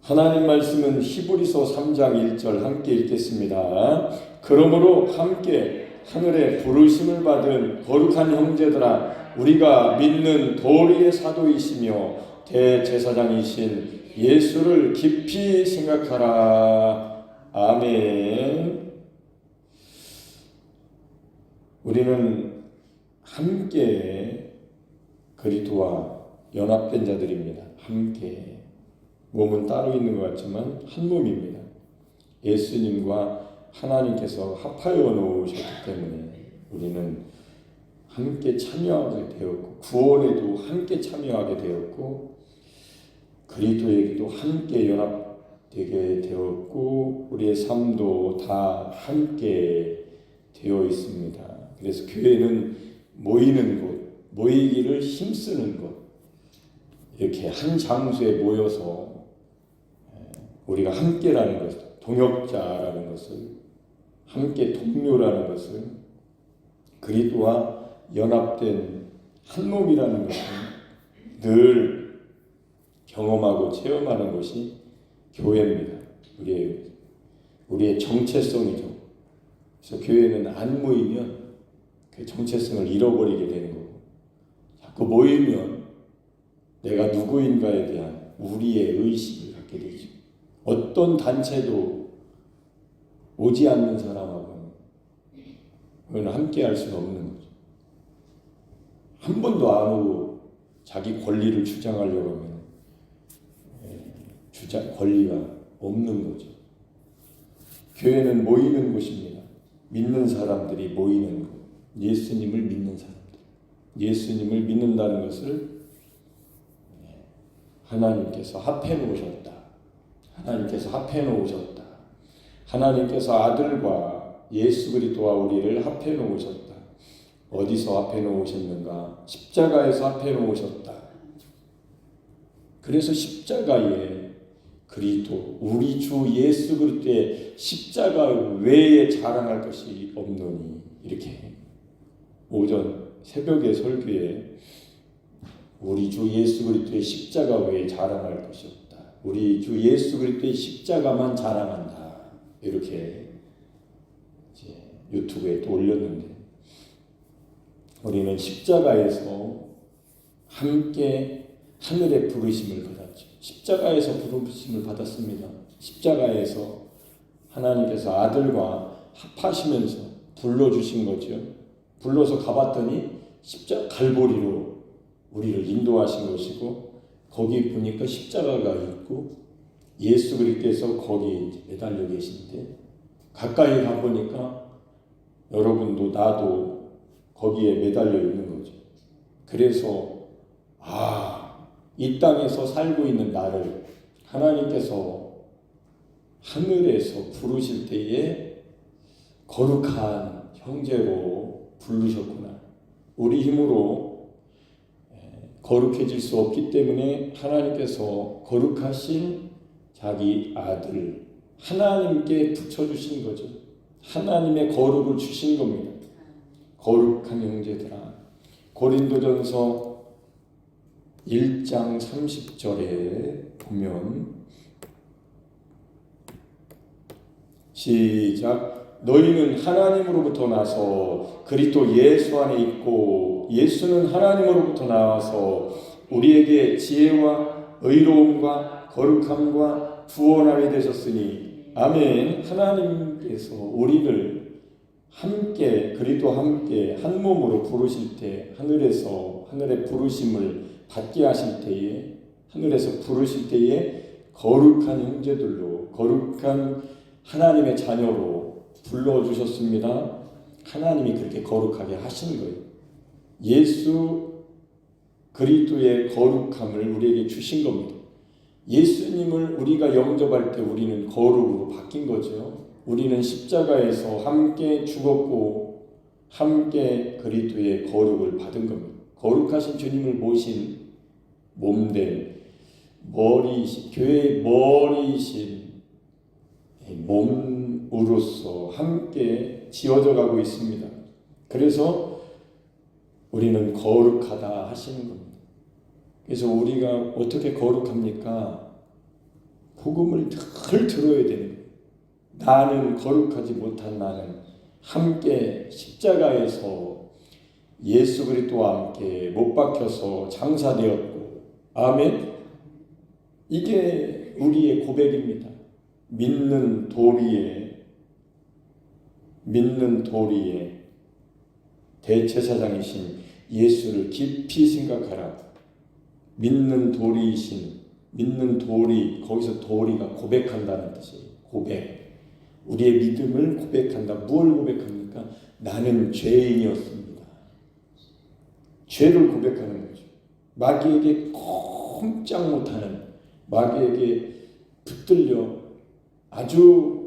하나님 말씀은 히브리서 3장 1절 함께 읽겠습니다. 그러므로 함께 하늘에 부르심을 받은 거룩한 형제들아, 우리가 믿는 도리의 사도이시며 대제사장이신 예수를 깊이 생각하라. 아멘. 우리는 함께 그리스도와 연합된 자들입니다. 함께. 몸은 따로 있는 것 같지만 한 몸입니다. 예수님과 하나님께서 합하여 놓으셨기 때문에 우리는 함께 참여하게 되었고, 구원에도 함께 참여하게 되었고, 그리스도에게도 함께 연합되게 되었고, 우리의 삶도 다 함께 되어 있습니다. 그래서 교회는 모이는 곳, 모이기를 힘쓰는 곳, 이렇게 한 장소에 모여서 우리가 함께라는 것을, 동역자라는 것을, 함께 동료라는 것을, 그리스도와 연합된 한 몸이라는 것을 늘 경험하고 체험하는 것이 교회입니다. 우리의 정체성이죠. 그래서 교회는 안 모이면 그 정체성을 잃어버리게 되는 거고, 자꾸 모이면 내가 누구인가에 대한 우리의 의식을 갖게 되죠. 어떤 단체도 오지 않는 사람하고는 함께 할 수는 없는 거죠. 한 번도 안 오고 자기 권리를 주장하려고 하면 권리가 없는 거죠. 교회는 모이는 곳입니다. 믿는 사람들이 모이는 곳. 예수님을 믿는 사람들. 예수님을 믿는다는 것을 하나님께서 합해 놓으셨다. 하나님께서 합해 놓으셨다. 하나님께서 아들과 예수 그리스도와 우리를 합해 놓으셨다. 어디서 합해 놓으셨는가? 십자가에서 합해 놓으셨다. 그래서 십자가에 그리스도, 우리 주 예수 그리스도의 십자가 외에 자랑할 것이 없노니, 이렇게 오전 새벽의 설교에 우리 주 예수 그리스도의 십자가 외에 자랑할 것이 없다. 우리 주 예수 그리스도의 십자가만 자랑한다. 이렇게 이제 유튜브에 또 올렸는데, 우리는 십자가에서 함께 하늘의 부르심을 받았죠. 십자가에서 부르심을 받았습니다. 십자가에서 하나님께서 아들과 합하시면서 불러주신 거죠. 불러서 가봤더니 십자가 갈보리로 우리를 인도하신 것이고, 거기 보니까 십자가가 있고 예수 그리스도께서 거기 매달려 계신데, 가까이 가보니까 여러분도 나도 거기에 매달려 있는 거죠. 그래서 이 땅에서 살고 있는 나를 하나님께서 하늘에서 부르실 때에 거룩한 형제로 부르셨구나. 우리 힘으로 거룩해질 수 없기 때문에 하나님께서 거룩하신 자기 아들 하나님께 붙여주신 거죠. 하나님의 거룩을 주신 겁니다. 거룩한 형제들아. 고린도전서 1장 30절에 보면, 시작. 너희는 하나님으로부터 나서 그리스도 예수 안에 있고, 예수는 하나님으로부터 나와서 우리에게 지혜와 의로움과 거룩함과 구원함이 되셨으니, 아멘. 하나님께서 우리를 함께, 그리스도와 함께 한 몸으로 부르실 때, 하늘의 부르심을 받게 하실 때에, 하늘에서 부르실 때에 거룩한 형제들로, 거룩한 하나님의 자녀로 불러주셨습니다. 하나님이 그렇게 거룩하게 하시는 거예요. 예수 그리스도의 거룩함을 우리에게 주신 겁니다. 예수님을 우리가 영접할 때 우리는 거룩으로 바뀐 거죠. 우리는 십자가에서 함께 죽었고 함께 그리스도의 거룩을 받은 겁니다. 거룩하신 주님을 모신 몸된 머리이신, 교회의 머리이신 몸으로서 함께 지어져 가고 있습니다. 그래서 우리는 거룩하다 하시는 겁니다. 그래서 우리가 어떻게 거룩합니까? 복음을 늘 들어야 되는 거예요. 나는 거룩하지 못한 나는 함께 십자가에서 예수 그리스도와 함께 못 박혀서 장사되었고, 아멘. 이게 우리의 고백입니다. 믿는 도리에 대제사장이신 예수를 깊이 생각하라. 믿는 도리, 거기서 도리가 고백한다는 뜻이에요. 고백. 우리의 믿음을 고백한다. 무엇을 고백합니까? 나는 죄인이었습니다. 죄를 고백하는 거죠. 마귀에게 꼼짝 못하는, 마귀에게 붙들려 아주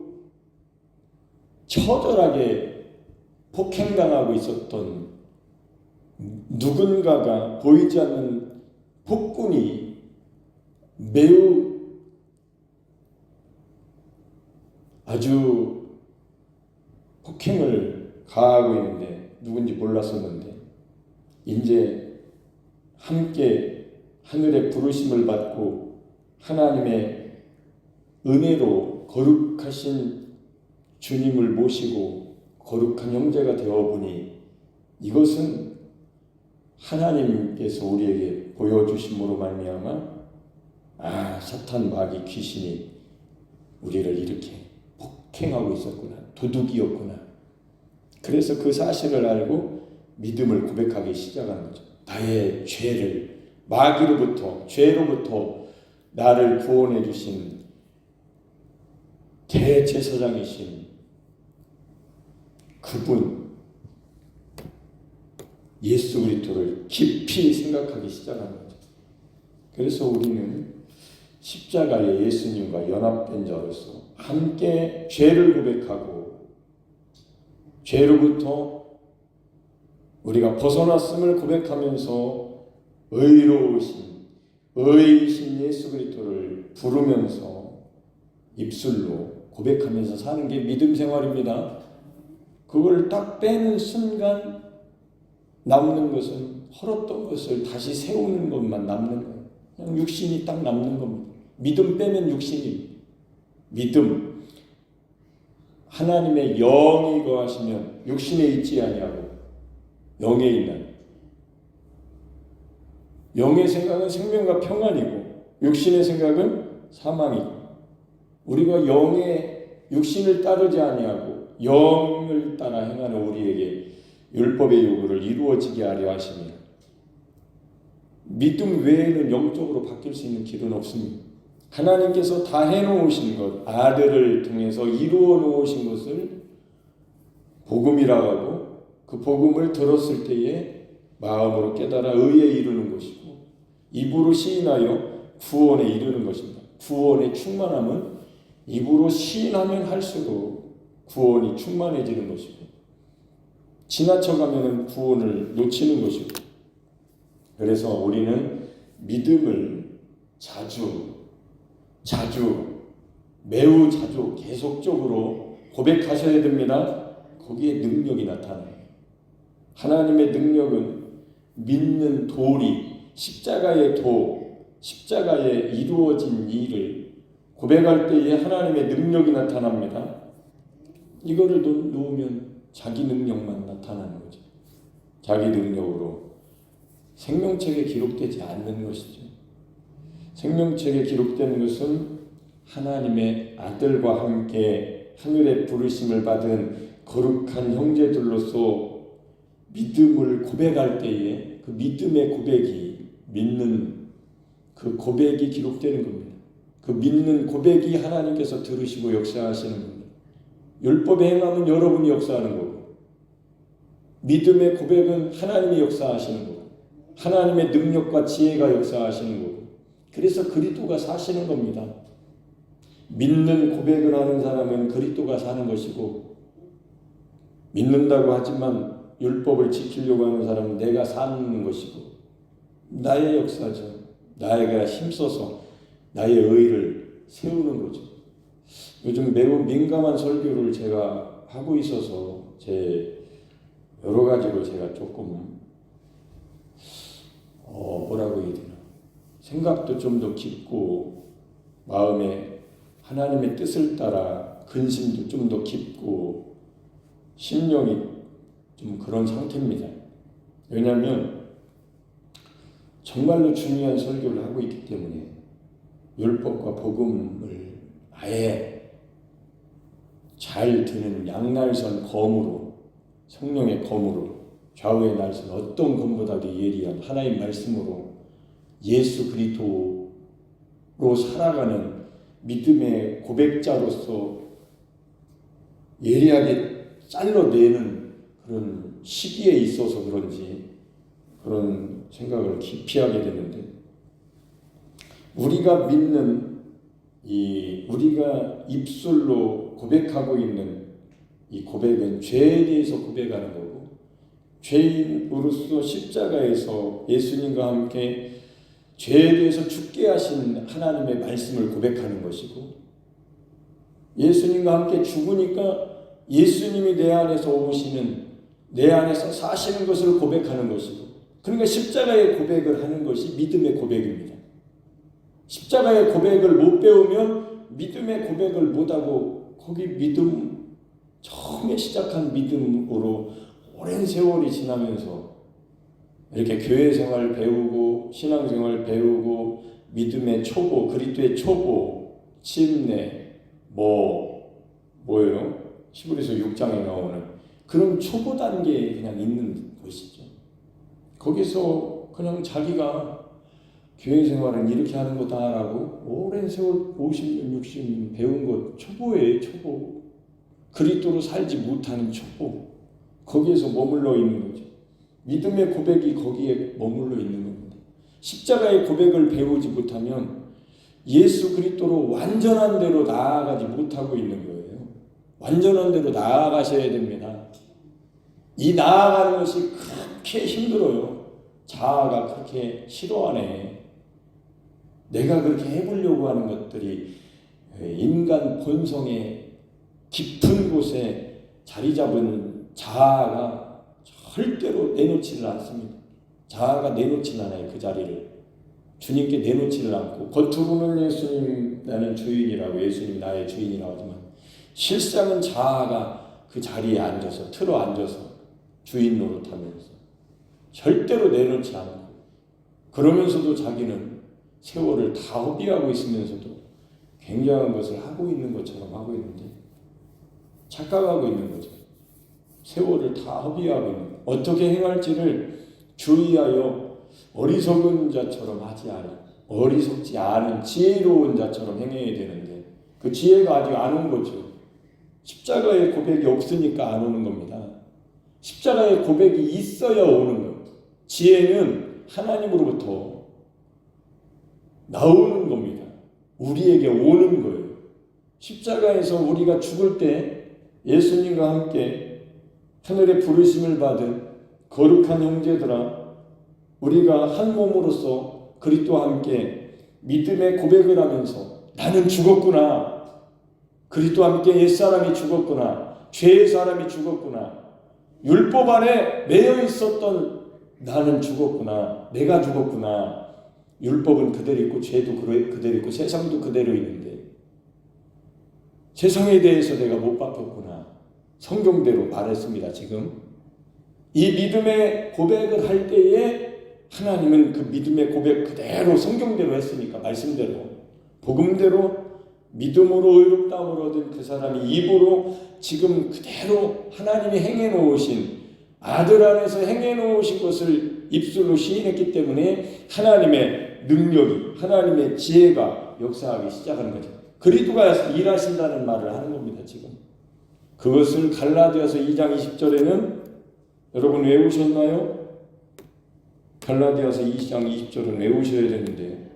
처절하게 폭행당하고 있었던 누군가가 보이지 않는 폭군이 매우 아주 폭행을 가하고 있는데 누군지 몰랐었는데 이제 함께 하늘의 부르심을 받고 하나님의 은혜로 거룩하신 주님을 모시고 거룩한 형제가 되어보니 이것은 하나님께서 우리에게 보여주심으로 말미암아 사탄 마귀 귀신이 우리를 이렇게 폭행하고 있었구나, 도둑이었구나. 그래서 그 사실을 알고 믿음을 고백하기 시작하는 거죠. 나의 죄를, 마귀로부터, 죄로부터 나를 구원해 주신 대제사장이신 그분 예수 그리스도를 깊이 생각하기 시작하는 거죠. 그래서 우리는 십자가의 예수님과 연합된 자로서 함께 죄를 고백하고 죄로부터 우리가 벗어났음을 고백하면서 의이신 예수 그리스도를 부르면서 입술로 고백하면서 사는 게 믿음 생활입니다. 그걸 딱 빼는 순간 남는 것은 헐었던 것을 다시 세우는 것만 남는 거예요. 그냥 육신이 딱 남는 겁니다. 믿음 빼면 육신이. 믿음. 하나님의 영이 거하시면 육신에 있지 아니하고 영에 있는. 영의 생각은 생명과 평안이고 육신의 생각은 사망이고 우리가 육신을 따르지 아니하고 영을 따라 행하는 우리에게 율법의 요구를 이루어지게 하려 하시며 믿음 외에는 영적으로 바뀔 수 있는 길은 없습니다. 하나님께서 다 해놓으신 것, 아들을 통해서 이루어 놓으신 것을 복음이라고 하고 그 복음을 들었을 때에 마음으로 깨달아 의에 이르는 것이고 입으로 시인하여 구원에 이르는 것입니다. 구원의 충만함은 입으로 시인하면 할수록 구원이 충만해지는 것이고 지나쳐가면 구원을 놓치는 것이고 그래서 우리는 믿음을 매우 자주 계속적으로 고백하셔야 됩니다. 거기에 능력이 나타나요. 하나님의 능력은 믿는 도리, 십자가의 십자가에 이루어진 일을 고백할 때에 하나님의 능력이 나타납니다. 이거를 놓으면 자기 능력만 나타나는 거죠. 자기 능력으로 생명책에 기록되지 않는 것이죠. 생명책에 기록되는 것은 하나님의 아들과 함께 하늘의 부르심을 받은 거룩한 형제들로서 믿음을 고백할 때에 그 믿음의 고백이 믿는 그 고백이 기록되는 겁니다. 그 믿는 고백이 하나님께서 들으시고 역사하시는 겁니다. 율법의 행함은 여러분이 역사하는 거고 믿음의 고백은 하나님이 역사하시는 거고 하나님의 능력과 지혜가 역사하시는 거고 그래서 그리스도가 사시는 겁니다. 믿는 고백을 하는 사람은 그리스도가 사는 것이고 믿는다고 하지만 율법을 지키려고 하는 사람은 내가 사는 것이고 나의 역사죠. 나에게 힘써서 나의 의를 세우는 거죠. 요즘 매우 민감한 설교를 제가 하고 있어서 제 여러 가지로 제가 조금 뭐라고 해야 되나 생각도 좀 더 깊고 마음에 하나님의 뜻을 따라 근심도 좀 더 깊고 심령이 좀 그런 상태입니다. 왜냐하면 정말로 중요한 설교를 하고 있기 때문에 율법과 복음을 아예 잘 드는 양날선 검으로, 성령의 검으로, 좌우의 날선 어떤 검보다도 예리한 하나님 말씀으로 예수 그리스도로 살아가는 믿음의 고백자로서 예리하게 잘라내는 그런 시기에 있어서 그런지 그런 생각을 깊이 하게 되는데, 우리가 믿는 우리가 입술로 고백하고 있는 이 고백은 죄에 대해서 고백하는 거고, 죄인으로서 십자가에서 예수님과 함께 죄에 대해서 죽게 하신 하나님의 말씀을 고백하는 것이고, 예수님과 함께 죽으니까 예수님이 내 안에서 오시는, 내 안에서 사시는 것을 고백하는 것이고, 그러니까 십자가의 고백을 하는 것이 믿음의 고백입니다. 십자가의 고백을 못 배우면 믿음의 고백을 못하고, 거기 믿음, 처음에 시작한 믿음으로 오랜 세월이 지나면서 이렇게 교회 생활 배우고 신앙 생활 배우고 믿음의 초보, 그리스도의 초보, 침례, 뭐예요? 히브리서 6장에 나오는 그런 초보 단계에 그냥 있는 것이죠. 거기서 그냥 자기가 교회 생활은 이렇게 하는 거다라고 오랜 세월 50년, 60년 배운 것, 초보예요, 초보. 그리스도로 살지 못하는 초보. 거기에서 머물러 있는 거죠. 믿음의 고백이 거기에 머물러 있는 겁니다. 십자가의 고백을 배우지 못하면 예수 그리스도로 완전한 대로 나아가지 못하고 있는 거예요. 완전한 대로 나아가셔야 됩니다. 이 나아가는 것이 그렇게 힘들어요. 자아가 그렇게 싫어하네. 내가 그렇게 해보려고 하는 것들이 인간 본성의 깊은 곳에 자리 잡은 자아가 절대로 내놓지를 않습니다. 자아가 내놓지는 않아요. 그 자리를 주님께 내놓지를 않고, 겉으로는 예수님 나는 주인이라고, 예수님 나의 주인이라고 하지만 실상은 자아가 그 자리에 앉아서 틀어 앉아서 주인 노릇하면서 절대로 내놓지 않고, 그러면서도 자기는 세월을 다 허비하고 있으면서도 굉장한 것을 하고 있는 것처럼 하고 있는데 착각하고 있는 거죠. 세월을 다 허비하고 있는 거예요. 어떻게 행할지를 주의하여 어리석은 자처럼 하지 않아, 어리석지 않은 지혜로운 자처럼 행해야 되는데 그 지혜가 아직 안 온 거죠. 십자가의 고백이 없으니까 안 오는 겁니다. 십자가의 고백이 있어야 오는 거예요. 지혜는 하나님으로부터 나오는 겁니다. 우리에게 오는 거예요. 십자가에서 우리가 죽을 때 예수님과 함께 하늘의 부르심을 받은 거룩한 형제들아, 우리가 한 몸으로서 그리스도와 함께 믿음의 고백을 하면서 나는 죽었구나, 그리스도와 함께 옛사람이 죽었구나, 죄의 사람이 죽었구나, 율법 안에 매여 있었던 나는 죽었구나, 내가 죽었구나. 율법은 그대로 있고 죄도 그대로 있고 세상도 그대로 있는데 세상에 대해서 내가 못 바뀌었구나. 성경대로 말했습니다. 지금 이 믿음의 고백을 할 때에 하나님은 그 믿음의 고백 그대로 성경대로 했으니까, 말씀대로 복음대로 믿음으로 의롭다함을 얻은 그 사람이 입으로 지금 그대로 하나님이 행해 놓으신, 아들 안에서 행해 놓으신 것을 입술로 시인했기 때문에 하나님의 능력이, 하나님의 지혜가 역사하기 시작하는 거죠. 그리스도가 일하신다는 말을 하는 겁니다. 지금 그것을 갈라디아서 2장 20절에는 여러분 외우셨나요? 갈라디아서 2장 20절은 외우셔야 되는데,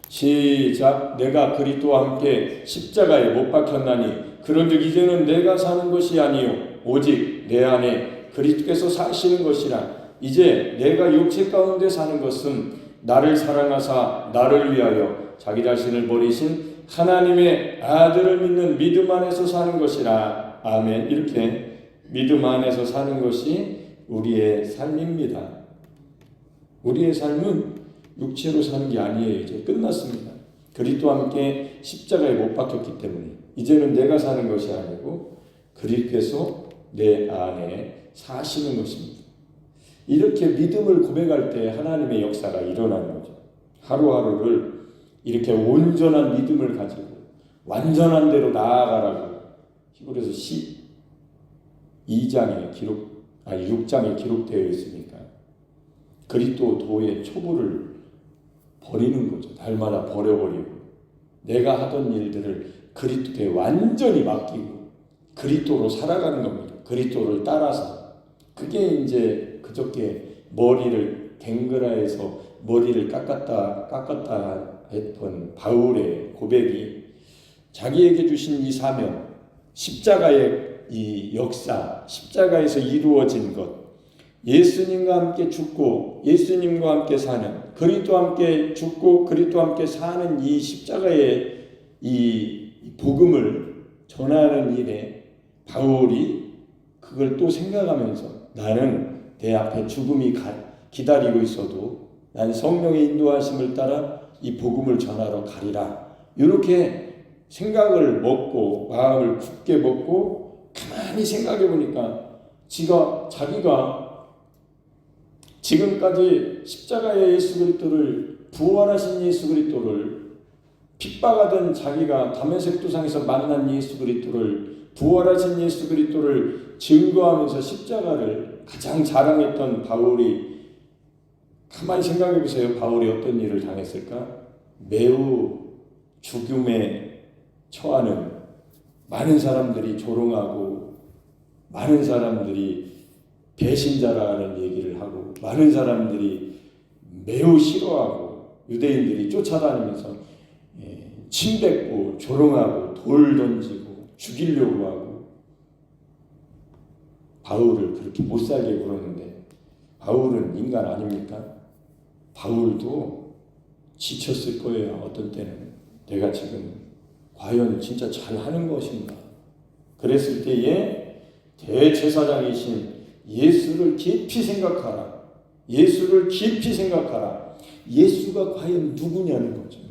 시작. 내가 그리스도와 함께 십자가에 못 박혔나니 그런즉 이제는 내가 사는 것이 아니요 오직 내 안에 그리스도께서 사시는 것이라. 이제 내가 육체 가운데 사는 것은 나를 사랑하사 나를 위하여 자기 자신을 버리신 하나님의 아들을 믿는 믿음 안에서 사는 것이라. 아멘. 이렇게 믿음 안에서 사는 것이 우리의 삶입니다. 우리의 삶은 육체로 사는 게 아니에요. 이제 끝났습니다. 그리스도와 함께 십자가에 못 박혔기 때문에 이제는 내가 사는 것이 아니고 그리스도께서 내 안에 사시는 것입니다. 이렇게 믿음을 고백할 때 하나님의 역사가 일어나는 거죠. 하루하루를 이렇게 온전한 믿음을 가지고 완전한 대로 나아가라고 히브리서 6장에 기록되어 있으니까 그리스도 도의 초보를 버리는 거죠. 날마다 버려버리고 내가 하던 일들을 그리스도에 완전히 맡기고 그리스도로 살아가는 겁니다. 그리스도를 따라서. 그게 이제 그저께 머리를 갱그라에서 머리를 깎았다 했던 바울의 고백이 자기에게 주신 이 사명, 십자가의 이 역사, 십자가에서 이루어진 것, 예수님과 함께 죽고 예수님과 함께 사는, 그리스도와 함께 죽고 그리스도와 함께 사는 이 십자가의 이 복음을 전하는 일에 바울이 그걸 또 생각하면서 나는 내 앞에 죽음이 기다리고 있어도 난 성령의 인도하심을 따라 이 복음을 전하러 가리라. 이렇게 생각을 먹고 마음을 굳게 먹고 가만히 생각해 보니까 자기가 지금까지 십자가의 예수 그리스도를 부활하신 예수 그리스도를 핍박하던 자기가 다메섹 도상에서 만난 예수 그리스도를 부활하신 예수 그리스도를 증거하면서 십자가를 가장 자랑했던 바울이 가만히 생각해 보세요. 바울이 어떤 일을 당했을까? 매우 죽음에 처하는 많은 사람들이 조롱하고 많은 사람들이 배신자라는 얘기를 하고 많은 사람들이 매우 싫어하고 유대인들이 쫓아다니면서 침뱉고 조롱하고 돌 던지고 죽이려고 하고 바울을 그렇게 못살게 굴었는데 바울은 인간 아닙니까? 바울도 지쳤을 거예요. 어떤 때는 내가 지금 과연 진짜 잘하는 것인가? 그랬을 때에 대제사장이신 예수를 깊이 생각하라. 예수를 깊이 생각하라. 예수가 과연 누구냐는 거죠.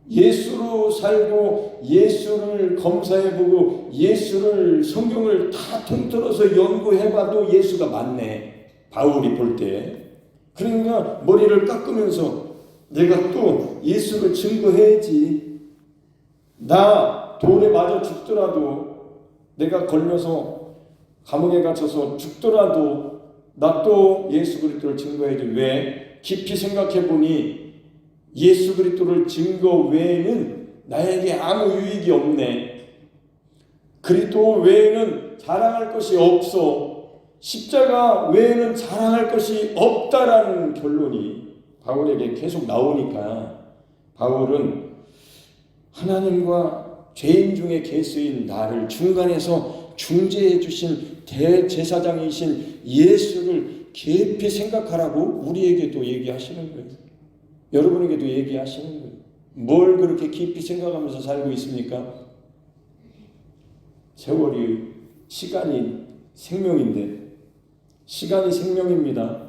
예수로 살고 예수를 검사해보고 예수를 성경을 다 통틀어서 연구해봐도 예수가 맞네. 바울이 볼 때. 그러니까 머리를 깎으면서 내가 또 예수를 증거해야지. 나 돌에 맞아 죽더라도 내가 걸려서 감옥에 갇혀서 죽더라도 나 또 예수 그리스도를 증거해야지. 왜? 깊이 생각해보니 예수 그리스도를 증거 외에는 나에게 아무 유익이 없네. 그리스도 외에는 자랑할 것이 없어. 십자가 외에는 자랑할 것이 없다라는 결론이 바울에게 계속 나오니까 바울은 하나님과 죄인 중에 개수인 나를 중간에서 중재해 주신 대제사장이신 예수를 깊이 생각하라고 우리에게도 얘기하시는 거예요. 여러분에게도 얘기하시는 거예요. 뭘 그렇게 깊이 생각하면서 살고 있습니까? 시간이 생명인데 시간이 생명입니다.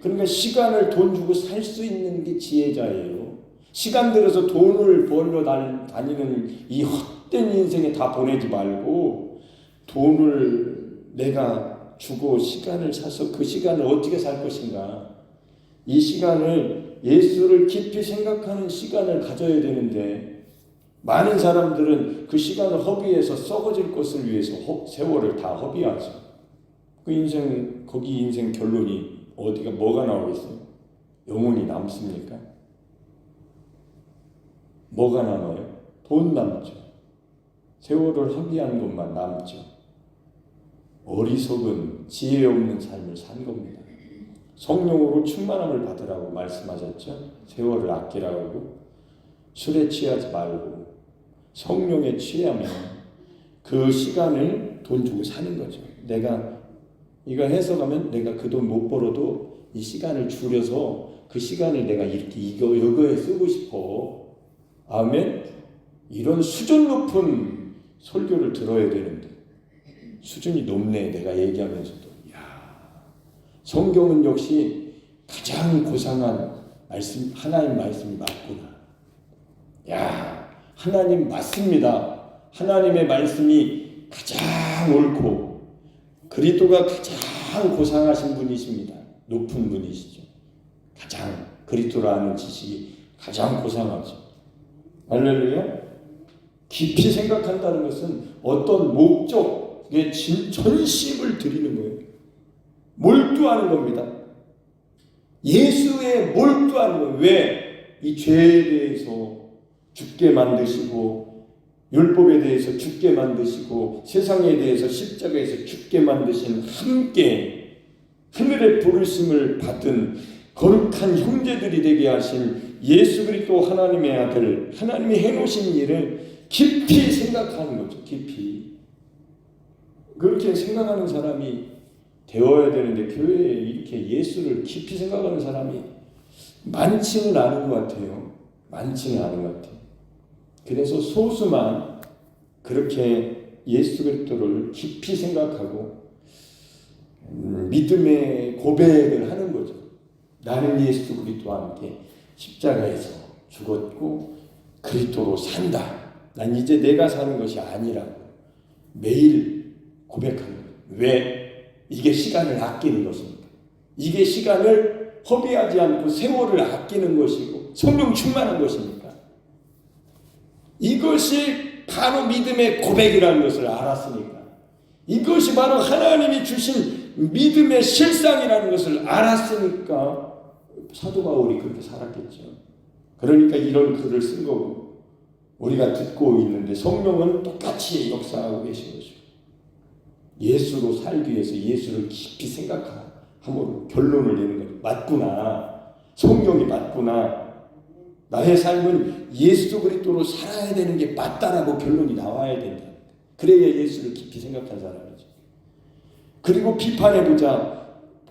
그러니까 시간을 돈 주고 살 수 있는 게 지혜자예요. 시간 들여서 돈을 벌러 다니는 이 헛된 인생에 다 보내지 말고 돈을 내가 주고 시간을 사서 그 시간을 어떻게 살 것인가. 이 시간을 예수를 깊이 생각하는 시간을 가져야 되는데 많은 사람들은 그 시간을 허비해서 썩어질 것을 위해서 세월을 다 허비하죠. 거기 인생 결론이 뭐가 나오겠어요? 영혼이 남습니까? 뭐가 남아요? 돈 남죠. 세월을 허비한 것만 남죠. 어리석은 지혜 없는 삶을 산 겁니다. 성령으로 충만함을 받으라고 말씀하셨죠. 세월을 아끼라고. 술에 취하지 말고 성령에 취하면 그 시간을 돈 주고 사는 거죠. 내가 이거 해석하면 내가 그 돈 못 벌어도 이 시간을 줄여서 그 시간을 내가 이렇게 이거에 쓰고 싶어. 아멘. 이런 수준 높은 설교를 들어야 되는데 수준이 높네. 내가 얘기하면서도. 성경은 역시 가장 고상한 하나님 말씀이 맞구나. 야, 하나님 맞습니다. 하나님의 말씀이 가장 옳고 그리스도가 가장 고상하신 분이십니다. 높은 분이시죠. 가장 그리스도라는 지식이 가장 고상하죠. 할렐루야. 깊이 생각한다는 것은 어떤 목적에 전심을 드리는 거예요. 몰두하는 겁니다. 예수에 몰두하는 거예요. 왜? 이 죄에 대해서 죽게 만드시고 율법에 대해서 죽게 만드시고 세상에 대해서 십자가에서 죽게 만드신 함께 하늘의 부르심을 받은 거룩한 형제들이 되게 하신 예수 그리스도 하나님의 아들, 하나님이 해놓으신 일을 깊이 생각하는 거죠. 깊이. 그렇게 생각하는 사람이 되어야 되는데 교회에 이렇게 예수를 깊이 생각하는 사람이 많지는 않은 것 같아요. 많지는 않은 것 같아요. 그래서 소수만 그렇게 예수 그리스도를 깊이 생각하고 믿음의 고백을 하는 거죠. 나는 예수 그리스도와 함께 십자가에서 죽었고 그리스도로 산다. 난 이제 내가 사는 것이 아니라고 매일 고백하는 거예요. 왜? 이게 시간을 아끼는 것입니다. 이게 시간을 허비하지 않고 세월을 아끼는 것이고 성령 충만한 것입니까? 이것이 바로 믿음의 고백이라는 것을 알았으니까, 이것이 바로 하나님이 주신 믿음의 실상이라는 것을 알았으니까 사도 바울이 그렇게 살았겠죠. 그러니까 이런 글을 쓴 거고 우리가 듣고 있는데 성령은 똑같이 역사하고 계신 거죠. 예수로 살기 위해서 예수를 깊이 생각함으로 결론을 내는 거죠. 맞구나. 성경이 맞구나. 나의 삶은 예수 그리스도로 살아야 되는 게 맞다라고 결론이 나와야 된다. 그래야 예수를 깊이 생각한 사람이죠. 그리고 비판해보자.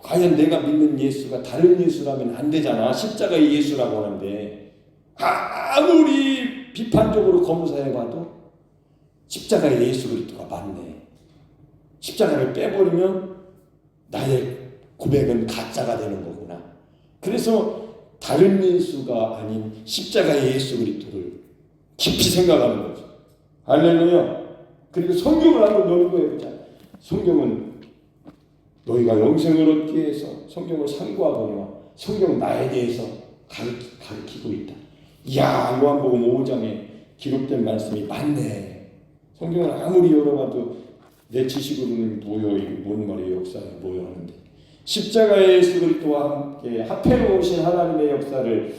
과연 내가 믿는 예수가 다른 예수라면 안 되잖아. 십자가의 예수라고 하는데 아무리 비판적으로 검사해봐도 십자가의 예수 그리스도가 맞네. 십자가를 빼버리면 나의 고백은 가짜가 되는 거구나. 그래서 다른 예수가 아닌 십자가의 예수 그리스도를 깊이 생각하는 거죠. 할렐루야. 그리고 성경을 한번 연구해보자. 성경은 너희가 영생을 얻기 위해서 성경을 상고하거니와 성경은 나에 대해서 가르치고 있다. 이야, 요한복음 5장에 기록된 말씀이 맞네. 성경을 아무리 열어봐도 내 지식으로는 뭔 말이에요, 역사에 뭐요 하는데 십자가의 예수 그리스도와 함께 합해놓으신 하나님의 역사를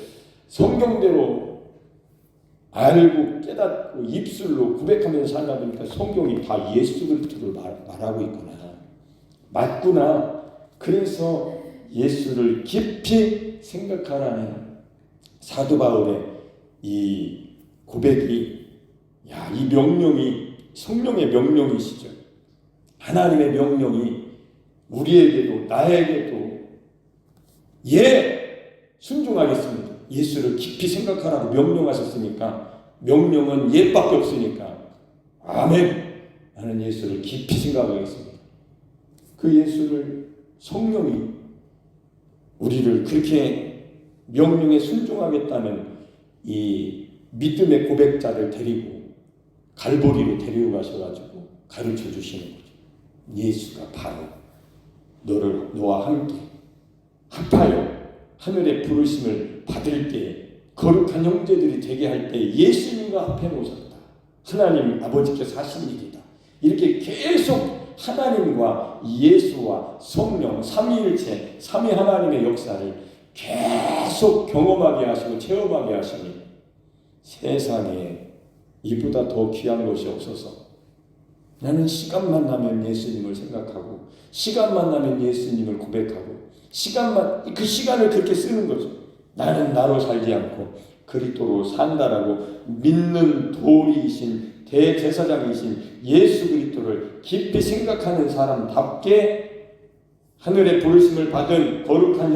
성경대로 알고 깨닫고 입술로 고백하면서 살다 보니까 성경이 다 예수 그리스도를 말하고 있구나. 맞구나. 그래서 예수를 깊이 생각하라는 사도 바울의 이 고백이, 이 명령이 성령의 명령이시죠. 하나님의 명령이 우리에게도 나에게도 순종하겠습니다. 예수를 깊이 생각하라고 명령하셨으니까 명령은 예밖에 없으니까 아멘. 나는 예수를 깊이 생각하겠습니다. 그 예수를 성령이 우리를 그렇게 명령에 순종하겠다는 이 믿음의 고백자를 데리고 갈보리로 데리고 가셔가지고 가르쳐 주시는 거죠. 예수가 바로 너와 함께 합하여 하늘의 부르심을 받을 때 거룩한 형제들이 되게 할 때 예수님과 합해 놓으셨다. 하나님 아버지께서 하신 일이다. 이렇게 계속 하나님과 예수와 성령 삼위일체 삼위 하나님의 역사를 계속 경험하게 하시고 체험하게 하시니 세상에 이보다 더 귀한 것이 없어서 나는 시간만 나면 예수님을 생각하고 시간만 나면 예수님을 고백하고 그 시간을 그렇게 쓰는 거죠. 나는 나로 살지 않고 그리스도로 산다라고 믿는 도리이신 대제사장이신 예수 그리스도를 깊이 생각하는 사람답게 하늘의 부르심을 받은 거룩한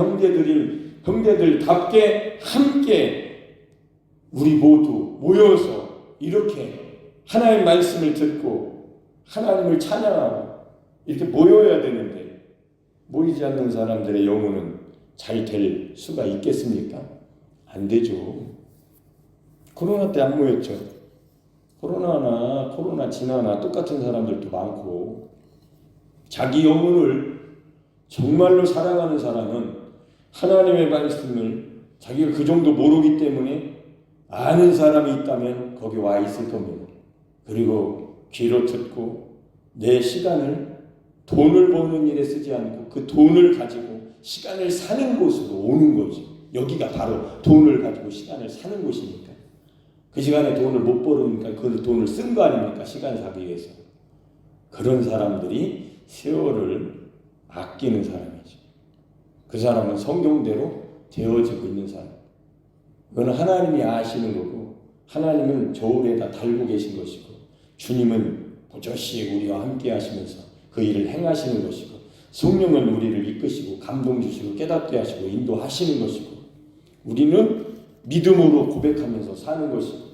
형제들답게 함께 우리 모두 모여서 이렇게 하나님의 말씀을 듣고 하나님을 찬양하고 이렇게 모여야 되는데 모이지 않는 사람들의 영혼은 잘 될 수가 있겠습니까? 안 되죠. 코로나 때 안 모였죠. 코로나 지나나 똑같은 사람들도 많고, 자기 영혼을 정말로 사랑하는 사람은 하나님의 말씀을 자기가 그 정도 모르기 때문에 아는 사람이 있다면 거기 와 있을 겁니다. 그리고 귀로 듣고 내 시간을 돈을 버는 일에 쓰지 않고 그 돈을 가지고 시간을 사는 곳으로 오는 거지. 여기가 바로 돈을 가지고 시간을 사는 곳이니까. 그 시간에 돈을 못 벌으니까 그 돈을 쓴 거 아닙니까? 시간 사기 위해서. 그런 사람들이 세월을 아끼는 사람이죠. 그 사람은 성경대로 되어지고 있는 사람. 이거는 하나님이 아시는 거고, 하나님은 저울에다 달고 계신 것이고, 주님은 보조시 우리와 함께 하시면서 그 일을 행하시는 것이고, 성령은 우리를 이끄시고 감동 주시고 깨닫게 하시고 인도하시는 것이고, 우리는 믿음으로 고백하면서 사는 것이고,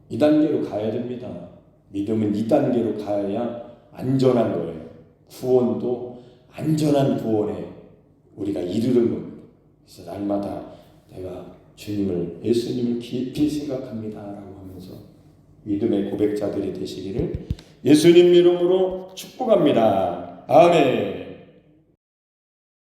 이 단계로 가야 됩니다. 믿음은 이 단계로 가야 안전한 거예요. 구원도 안전한 구원에 우리가 이르는 겁니다. 그래서 날마다 내가 주님을, 예수님을 깊이 생각합니다 라고 하면서 믿음의 고백자들이 되시기를 예수님 이름으로 축복합니다. 아멘.